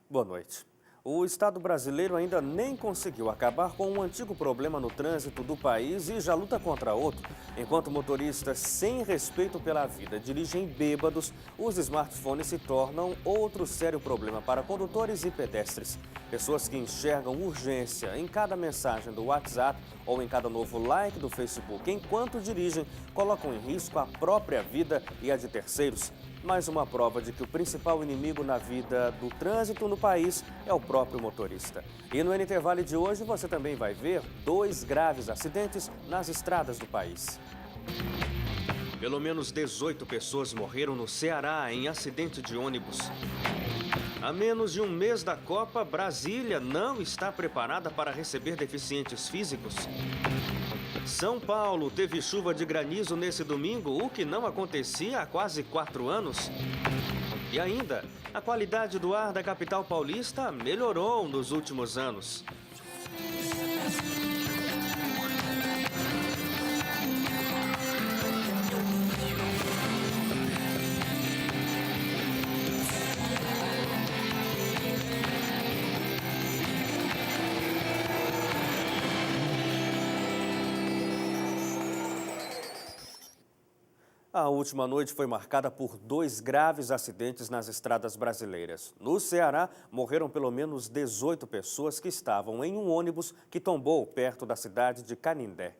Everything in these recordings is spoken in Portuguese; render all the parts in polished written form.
Boa noite. O Estado brasileiro ainda nem conseguiu acabar com um antigo problema no trânsito do país e já luta contra outro. Enquanto motoristas sem respeito pela vida dirigem bêbados, os smartphones se tornam outro sério problema para condutores e pedestres. Pessoas que enxergam urgência em cada mensagem do WhatsApp ou em cada novo like do Facebook enquanto dirigem, colocam em risco a própria vida e a de terceiros. Mais uma prova de que o principal inimigo na vida do trânsito no país é o próprio motorista. E no NT Vale de hoje você também vai ver 2 graves acidentes nas estradas do país. Pelo menos 18 pessoas morreram no Ceará em acidente de ônibus. Há menos de um mês da Copa, Brasília não está preparada para receber deficientes físicos. São Paulo teve chuva de granizo nesse domingo, o que não acontecia há quase 4 anos. E ainda, a qualidade do ar da capital paulista melhorou nos últimos anos. A última noite foi marcada por 2 graves acidentes nas estradas brasileiras. No Ceará, morreram pelo menos 18 pessoas que estavam em um ônibus que tombou perto da cidade de Canindé.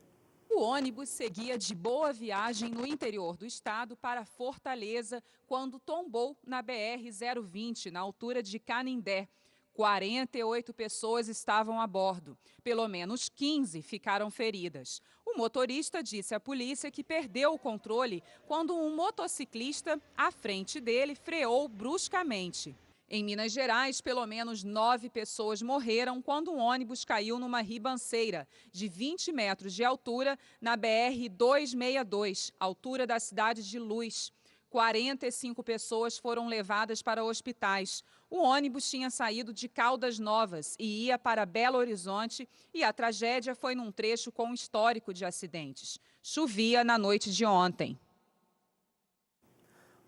O ônibus seguia de Boa Viagem no interior do estado para Fortaleza quando tombou na BR-020, na altura de Canindé. 48 pessoas estavam a bordo. Pelo menos 15 ficaram feridas. O motorista disse à polícia que perdeu o controle quando um motociclista à frente dele freou bruscamente. Em Minas Gerais, pelo menos 9 pessoas morreram quando um ônibus caiu numa ribanceira de 20 metros de altura na BR-262, altura da cidade de Luz. 45 pessoas foram levadas para hospitais. O ônibus tinha saído de Caldas Novas e ia para Belo Horizonte e a tragédia foi num trecho com histórico de acidentes. Chovia na noite de ontem.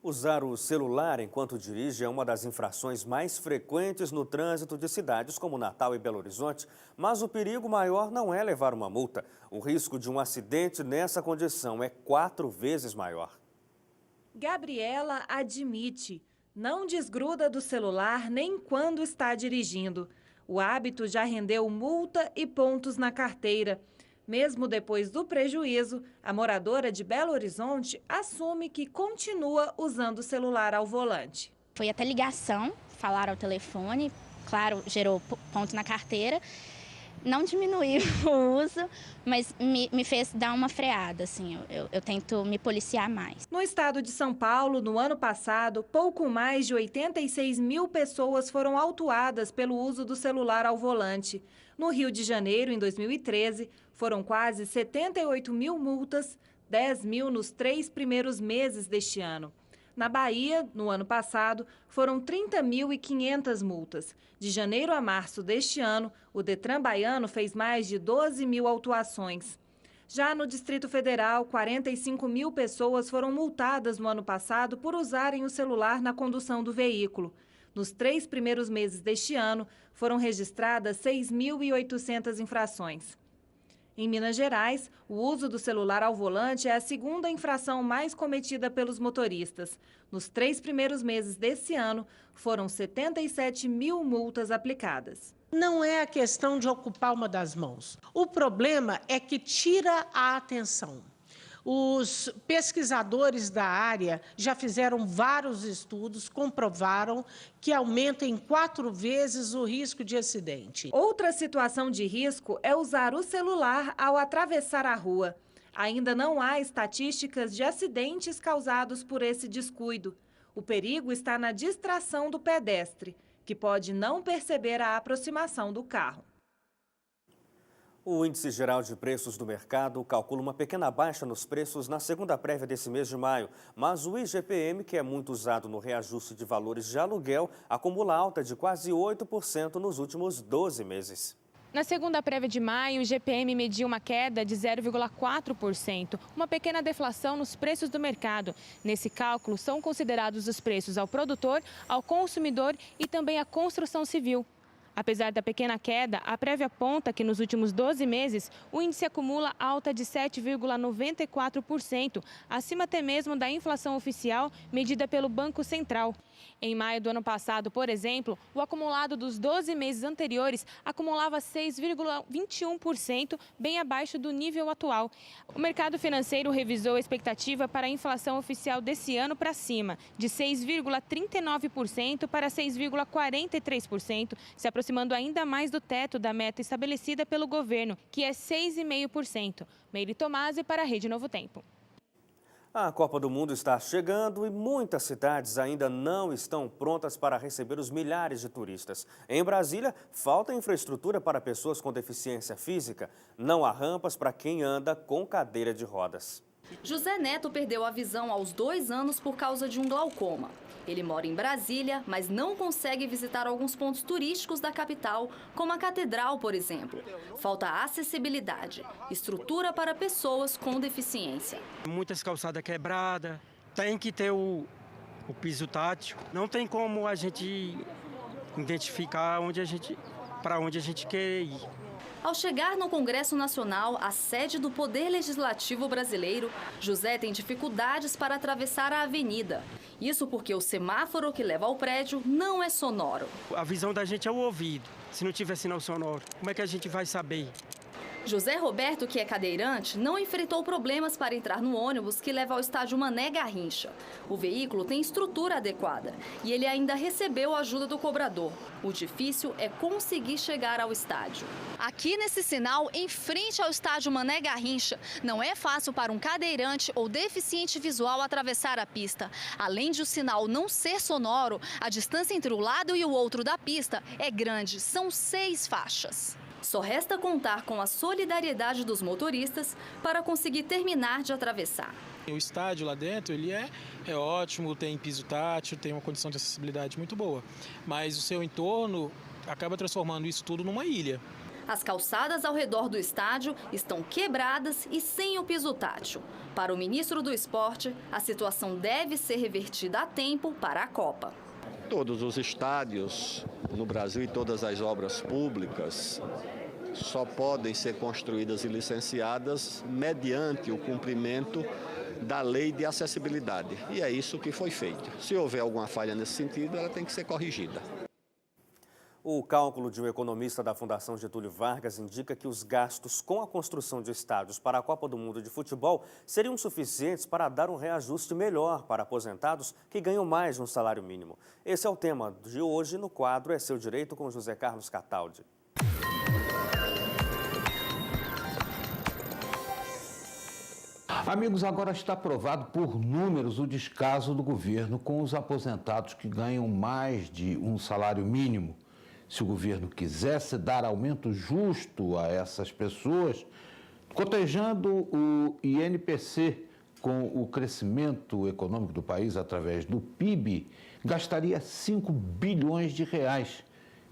Usar o celular enquanto dirige é uma das infrações mais frequentes no trânsito de cidades como Natal e Belo Horizonte, mas o perigo maior não é levar uma multa. O risco de um acidente nessa condição é 4 vezes maior. Gabriela admite, não desgruda do celular nem quando está dirigindo. O hábito já rendeu multa e pontos na carteira. Mesmo depois do prejuízo, a moradora de Belo Horizonte assume que continua usando o celular ao volante. Foi até ligação, falaram ao telefone, claro, gerou ponto na carteira. Não diminuiu o uso, mas me fez dar uma freada, assim, eu tento me policiar mais. No estado de São Paulo, no ano passado, pouco mais de 86 mil pessoas foram autuadas pelo uso do celular ao volante. No Rio de Janeiro, em 2013, foram quase 78 mil multas, 10 mil nos 3 primeiros meses deste ano. Na Bahia, no ano passado, foram 30.500 multas. De janeiro a março deste ano, o Detran baiano fez mais de 12 mil autuações. Já no Distrito Federal, 45 mil pessoas foram multadas no ano passado por usarem o celular na condução do veículo. Nos 3 primeiros meses deste ano, foram registradas 6.800 infrações. Em Minas Gerais, o uso do celular ao volante é a segunda infração mais cometida pelos motoristas. Nos 3 primeiros meses desse ano, foram 77 mil multas aplicadas. Não é a questão de ocupar uma das mãos. O problema é que tira a atenção. Os pesquisadores da área já fizeram vários estudos, comprovaram que aumenta em 4 vezes o risco de acidente. Outra situação de risco é usar o celular ao atravessar a rua. Ainda não há estatísticas de acidentes causados por esse descuido. O perigo está na distração do pedestre, que pode não perceber a aproximação do carro. O Índice Geral de Preços do Mercado calcula uma pequena baixa nos preços na segunda prévia desse mês de maio, mas o IGPM, que é muito usado no reajuste de valores de aluguel, acumula alta de quase 8% nos últimos 12 meses. Na segunda prévia de maio, o GPM mediu uma queda de 0,4%, uma pequena deflação nos preços do mercado. Nesse cálculo, são considerados os preços ao produtor, ao consumidor e também à construção civil. Apesar da pequena queda, a prévia aponta que nos últimos 12 meses, o índice acumula alta de 7,94%, acima até mesmo da inflação oficial medida pelo Banco Central. Em maio do ano passado, por exemplo, o acumulado dos 12 meses anteriores acumulava 6,21%, bem abaixo do nível atual. O mercado financeiro revisou a expectativa para a inflação oficial desse ano para cima, de 6,39% para 6,43%, se aproximando ainda mais do teto da meta estabelecida pelo governo, que é 6,5%. Meire Tomasi para a Rede Novo Tempo. A Copa do Mundo está chegando e muitas cidades ainda não estão prontas para receber os milhares de turistas. Em Brasília, falta infraestrutura para pessoas com deficiência física. Não há rampas para quem anda com cadeira de rodas. José Neto perdeu a visão aos 2 anos por causa de um glaucoma. Ele mora em Brasília, mas não consegue visitar alguns pontos turísticos da capital, como a Catedral, por exemplo. Falta acessibilidade, estrutura para pessoas com deficiência. Muitas calçadas quebradas, tem que ter o piso tátil. Não tem como a gente identificar para onde a gente quer ir. Ao chegar no Congresso Nacional, a sede do Poder Legislativo brasileiro, José tem dificuldades para atravessar a avenida. Isso porque o semáforo que leva ao prédio não é sonoro. A visão da gente é o ouvido. Se não tiver sinal sonoro, como é que a gente vai saber? José Roberto, que é cadeirante, não enfrentou problemas para entrar no ônibus que leva ao estádio Mané Garrincha. O veículo tem estrutura adequada e ele ainda recebeu a ajuda do cobrador. O difícil é conseguir chegar ao estádio. Aqui nesse sinal, em frente ao estádio Mané Garrincha, não é fácil para um cadeirante ou deficiente visual atravessar a pista. Além de o sinal não ser sonoro, a distância entre o lado e o outro da pista é grande, são 6 faixas. Só resta contar com a solidariedade dos motoristas para conseguir terminar de atravessar. O estádio lá dentro ele é ótimo, tem piso tátil, tem uma condição de acessibilidade muito boa, mas o seu entorno acaba transformando isso tudo numa ilha. As calçadas ao redor do estádio estão quebradas e sem o piso tátil. Para o ministro do Esporte, a situação deve ser revertida a tempo para a Copa. Todos os estádios no Brasil e todas as obras públicas só podem ser construídas e licenciadas mediante o cumprimento da lei de acessibilidade. E é isso que foi feito. Se houver alguma falha nesse sentido, ela tem que ser corrigida. O cálculo de um economista da Fundação Getúlio Vargas indica que os gastos com a construção de estádios para a Copa do Mundo de Futebol seriam suficientes para dar um reajuste melhor para aposentados que ganham mais de um salário mínimo. Esse é o tema de hoje no quadro É Seu Direito com José Carlos Cataldi. Amigos, agora está provado por números o descaso do governo com os aposentados que ganham mais de um salário mínimo. Se o governo quisesse dar aumento justo a essas pessoas, cotejando o INPC com o crescimento econômico do país através do PIB, gastaria 5 bilhões de reais.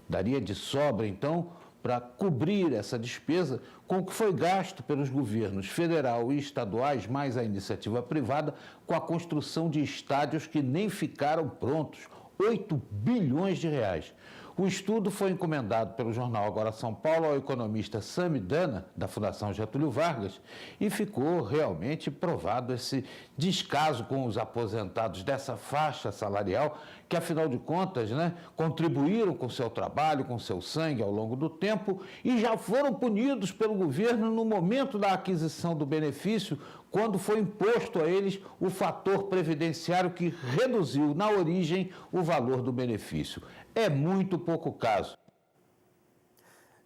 Daria de sobra, então, para cobrir essa despesa com o que foi gasto pelos governos federal e estaduais, mais a iniciativa privada, com a construção de estádios que nem ficaram prontos, 8 bilhões de reais. O estudo foi encomendado pelo jornal Agora São Paulo ao economista Samidana, da Fundação Getúlio Vargas, e ficou realmente provado esse descaso com os aposentados dessa faixa salarial, que afinal de contas, contribuíram com seu trabalho, com seu sangue ao longo do tempo e já foram punidos pelo governo no momento da aquisição do benefício, quando foi imposto a eles o fator previdenciário que reduziu na origem o valor do benefício. É muito pouco caso.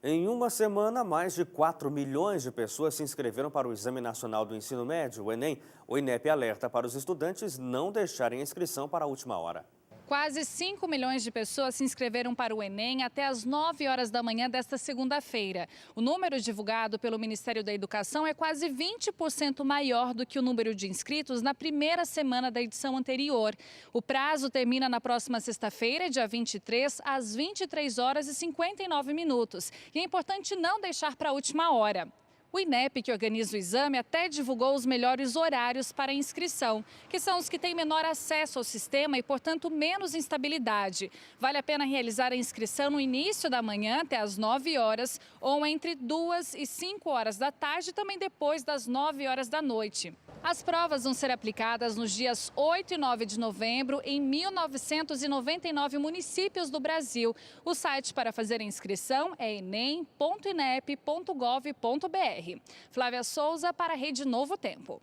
Em uma semana, mais de 4 milhões de pessoas se inscreveram para o Exame Nacional do Ensino Médio, o Enem. O INEP alerta para os estudantes não deixarem a inscrição para a última hora. Quase 5 milhões de pessoas se inscreveram para o Enem até às 9 horas da manhã desta segunda-feira. O número divulgado pelo Ministério da Educação é quase 20% maior do que o número de inscritos na primeira semana da edição anterior. O prazo termina na próxima sexta-feira, dia 23, às 23 horas e 59 minutos. E é importante não deixar para a última hora. O INEP, que organiza o exame, até divulgou os melhores horários para a inscrição, que são os que têm menor acesso ao sistema e, portanto, menos instabilidade. Vale a pena realizar a inscrição no início da manhã, até às 9 horas, ou entre 2 e 5 horas da tarde, também depois das 9 horas da noite. As provas vão ser aplicadas nos dias 8 e 9 de novembro em 1.999 municípios do Brasil. O site para fazer a inscrição é enem.inep.gov.br. Flávia Souza para a Rede Novo Tempo.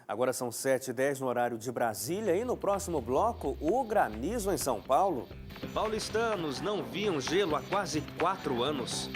Agora são 7h10 no horário de Brasília e no próximo bloco, o granizo em São Paulo. Paulistanos não viam gelo há quase 4 anos.